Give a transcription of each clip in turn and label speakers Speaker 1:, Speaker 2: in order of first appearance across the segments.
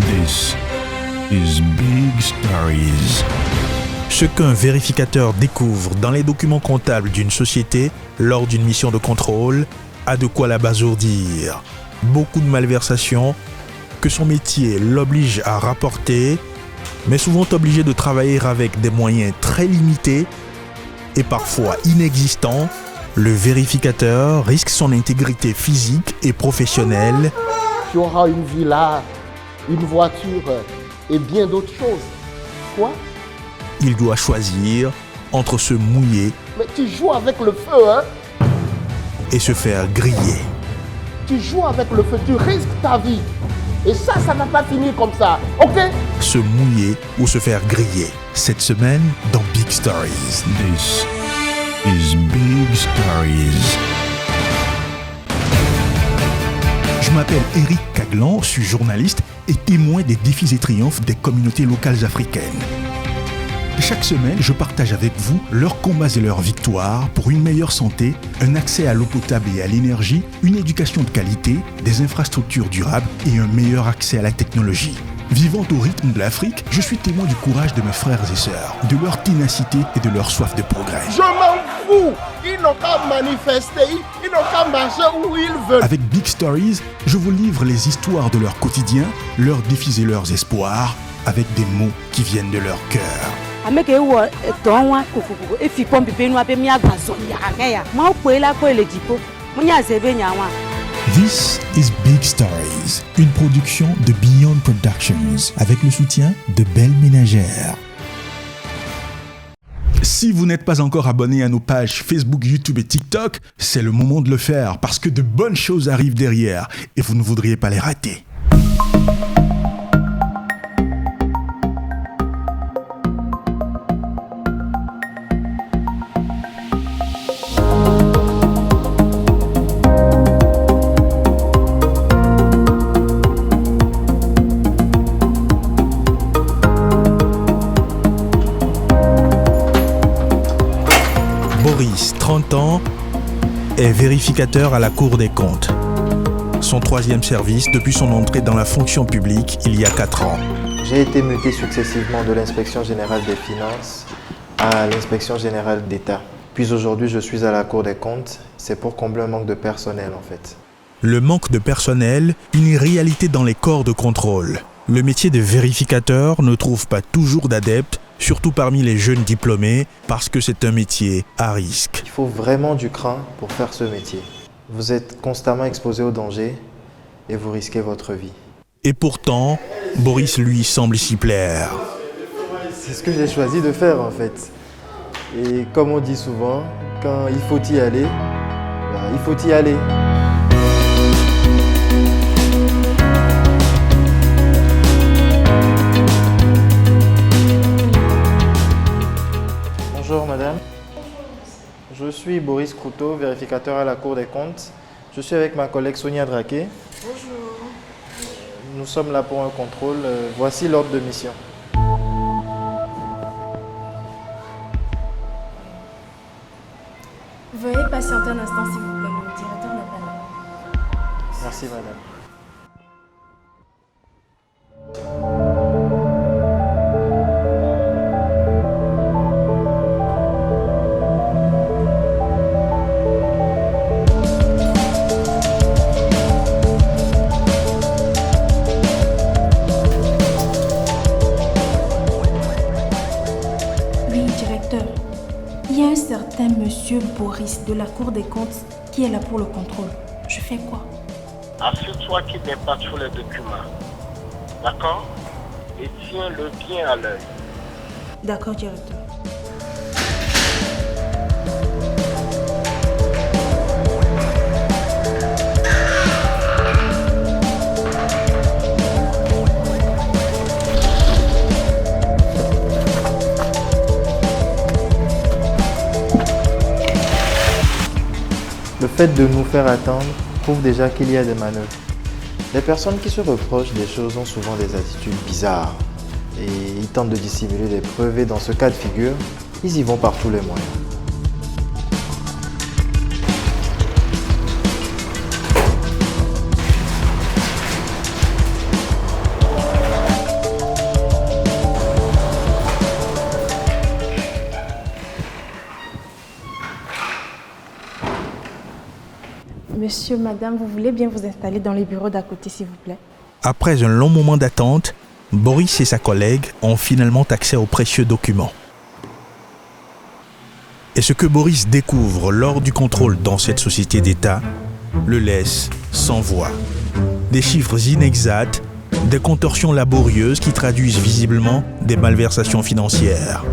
Speaker 1: This is Big Stories.
Speaker 2: Ce qu'un vérificateur découvre dans les documents comptables d'une société lors d'une mission de contrôle a de quoi l'abasourdir. Beaucoup de malversations que son métier l'oblige à rapporter, mais souvent obligé de travailler avec des moyens très limités et parfois inexistants, le vérificateur risque son intégrité physique et professionnelle.
Speaker 3: Tu auras une villa, une voiture et bien d'autres choses. Quoi?
Speaker 2: Il doit choisir entre se mouiller
Speaker 3: Mais tu joues avec le feu, hein?
Speaker 2: et se faire griller.
Speaker 3: Tu joues avec le feu, tu risques ta vie. Et ça va pas finir comme ça, ok?
Speaker 2: Se mouiller ou se faire griller. Cette semaine dans Big Stories.
Speaker 1: This is Big Stories.
Speaker 2: Je m'appelle Eric Caglan, je suis journaliste et témoin des défis et triomphes des communautés locales africaines. Chaque semaine, je partage avec vous leurs combats et leurs victoires pour une meilleure santé, un accès à l'eau potable et à l'énergie, une éducation de qualité, des infrastructures durables et un meilleur accès à la technologie. Vivant au rythme de l'Afrique, je suis témoin du courage de mes frères et sœurs, de leur ténacité et de leur soif de progrès.
Speaker 3: Je m'en fous! Ils n'ont qu'à manifester, ils n'ont qu'à marcher où ils veulent.
Speaker 2: Avec Big Stories, je vous livre les histoires de leur quotidien, leurs défis et leurs espoirs, avec des mots qui viennent de leur cœur. This is Big Stories, une production de Beyond Productions, avec le soutien de Belle Ménagère. Si vous n'êtes pas encore abonné à nos pages Facebook, YouTube et TikTok, c'est le moment de le faire parce que de bonnes choses arrivent derrière et vous ne voudriez pas les rater. Boris, 30 ans, est vérificateur à la Cour des comptes. Son troisième service depuis son entrée dans la fonction publique il y a 4 ans.
Speaker 4: J'ai été muté successivement de l'inspection générale des finances à l'inspection générale d'État. Puis aujourd'hui, je suis à la Cour des comptes. C'est pour combler un manque de personnel en fait.
Speaker 2: Le manque de personnel, une réalité dans les corps de contrôle. Le métier de vérificateur ne trouve pas toujours d'adeptes, surtout parmi les jeunes diplômés, parce que c'est un métier à risque.
Speaker 4: Il faut vraiment du cran pour faire ce métier. Vous êtes constamment exposé au danger et vous risquez votre vie.
Speaker 2: Et pourtant, Boris lui semble s'y plaire.
Speaker 4: C'est ce que j'ai choisi de faire en fait. Et comme on dit souvent, quand il faut y aller, il faut y aller. Bonjour madame, je suis Boris Couteau, vérificateur à la Cour des comptes. Je suis avec ma collègue Sonia Draquet.
Speaker 5: Bonjour.
Speaker 4: Nous sommes là pour un contrôle. Voici l'ordre de mission.
Speaker 5: Veuillez patienter un instant s'il vous plaît, le directeur n'est pas là.
Speaker 4: Merci madame.
Speaker 5: Il y a un certain monsieur Boris de la Cour des comptes qui est là pour le contrôle. Je fais quoi?
Speaker 6: Assure-toi qu'il n'est pas tous les documents. D'accord? Et tiens-le bien à l'œil.
Speaker 5: D'accord, directeur.
Speaker 4: Le fait de nous faire attendre prouve déjà qu'il y a des manœuvres. Les personnes qui se reprochent des choses ont souvent des attitudes bizarres et ils tentent de dissimuler les preuves et dans ce cas de figure, ils y vont par tous les moyens.
Speaker 5: Monsieur, madame, vous voulez bien vous installer dans les bureaux d'à côté, s'il vous plaît?
Speaker 2: Après un long moment d'attente, Boris et sa collègue ont finalement accès aux précieux documents. Et ce que Boris découvre lors du contrôle dans cette société d'État le laisse sans voix. Des chiffres inexacts, des contorsions laborieuses qui traduisent visiblement des malversations financières.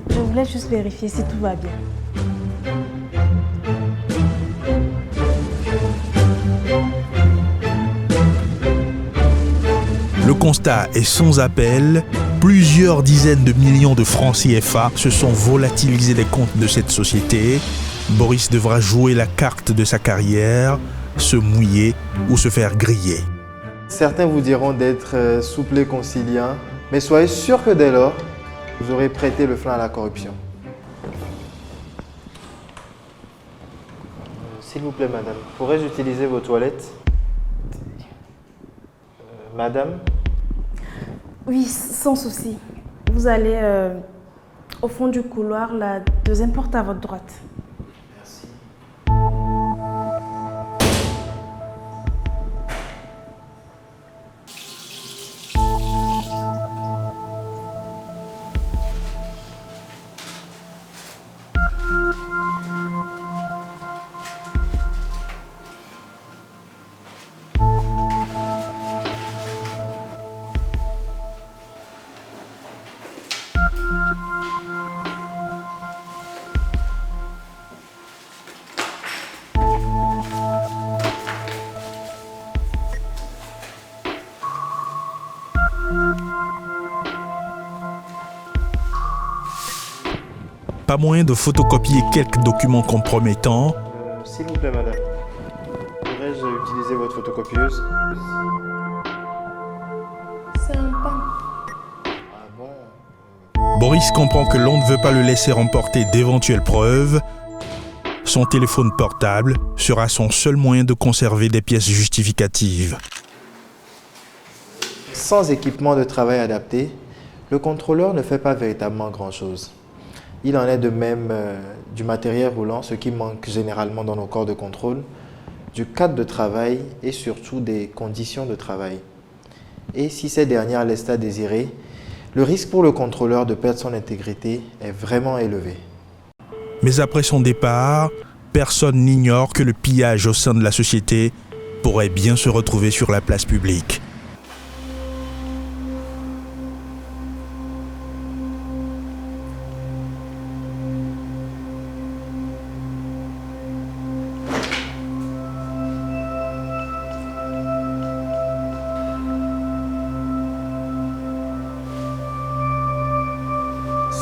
Speaker 5: Je voulais juste vérifier si tout va bien.
Speaker 2: Le constat est sans appel. Plusieurs dizaines de millions de francs CFA se sont volatilisés des comptes de cette société. Boris devra jouer la carte de sa carrière, se mouiller ou se faire griller.
Speaker 4: Certains vous diront d'être souple et conciliant, mais soyez sûr que dès lors, vous aurez prêté le flanc à la corruption. S'il vous plaît, madame, pourrais-je utiliser vos toilettes? Madame?
Speaker 5: Oui, sans souci. Vous allez au fond du couloir, la deuxième porte à votre droite.
Speaker 4: Merci.
Speaker 2: Pas moyen de photocopier quelques documents compromettants.
Speaker 4: S'il vous plaît, madame, pourrais-je utiliser votre photocopieuse?
Speaker 5: C'est un pain.
Speaker 4: Ah bon?
Speaker 2: Boris comprend que l'on ne veut pas le laisser emporter d'éventuelles preuves. Son téléphone portable sera son seul moyen de conserver des pièces justificatives.
Speaker 4: Sans équipement de travail adapté, le contrôleur ne fait pas véritablement grand-chose. Il en est de même du matériel roulant, ce qui manque généralement dans nos corps de contrôle, du cadre de travail et surtout des conditions de travail. Et si ces dernières laissent à désirer, le risque pour le contrôleur de perdre son intégrité est vraiment élevé.
Speaker 2: Mais après son départ, personne n'ignore que le pillage au sein de la société pourrait bien se retrouver sur la place publique.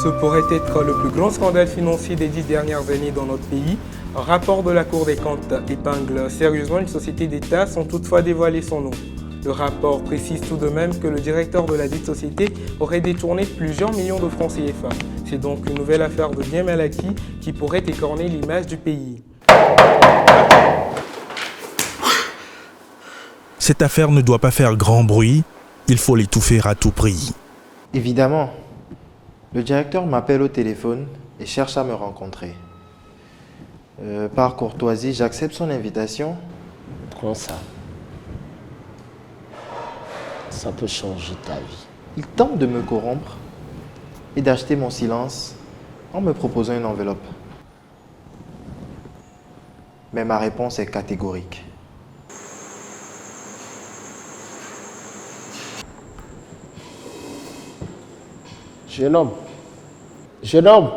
Speaker 7: Ce pourrait être le plus grand scandale financier des 10 dernières années dans notre pays. Un rapport de la Cour des comptes épingle sérieusement une société d'État sans toutefois dévoiler son nom. Le rapport précise tout de même que le directeur de la dite société aurait détourné plusieurs millions de francs CFA. C'est donc une nouvelle affaire de bien mal acquis qui pourrait écorner l'image du pays.
Speaker 2: Cette affaire ne doit pas faire grand bruit, il faut l'étouffer à tout prix.
Speaker 4: Évidemment, le directeur m'appelle au téléphone et cherche à me rencontrer. Par courtoisie, j'accepte son invitation.
Speaker 3: Comment ça? Ça peut changer ta vie.
Speaker 4: Il tente de me corrompre et d'acheter mon silence en me proposant une enveloppe. Mais ma réponse est catégorique.
Speaker 3: Jeune homme, jeune homme.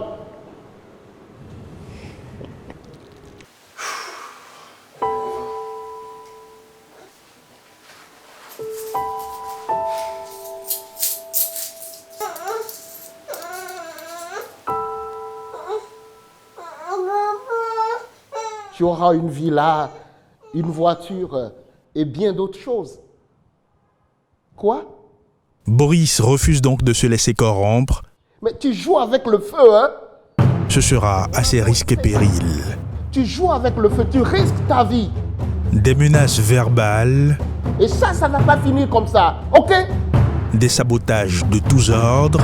Speaker 3: Tu auras une villa, une voiture et bien d'autres choses. Quoi?
Speaker 2: Boris refuse donc de se laisser corrompre.
Speaker 3: Mais tu joues avec le feu, hein?
Speaker 2: Ce sera à ses risques et périls.
Speaker 3: Tu joues avec le feu, tu risques ta vie.
Speaker 2: Des menaces verbales,
Speaker 3: Et ça ne va pas finir comme ça, ok?
Speaker 2: des sabotages de tous ordres,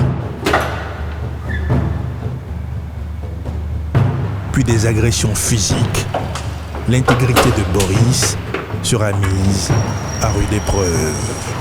Speaker 2: puis des agressions physiques. L'intégrité de Boris sera mise à rude épreuve.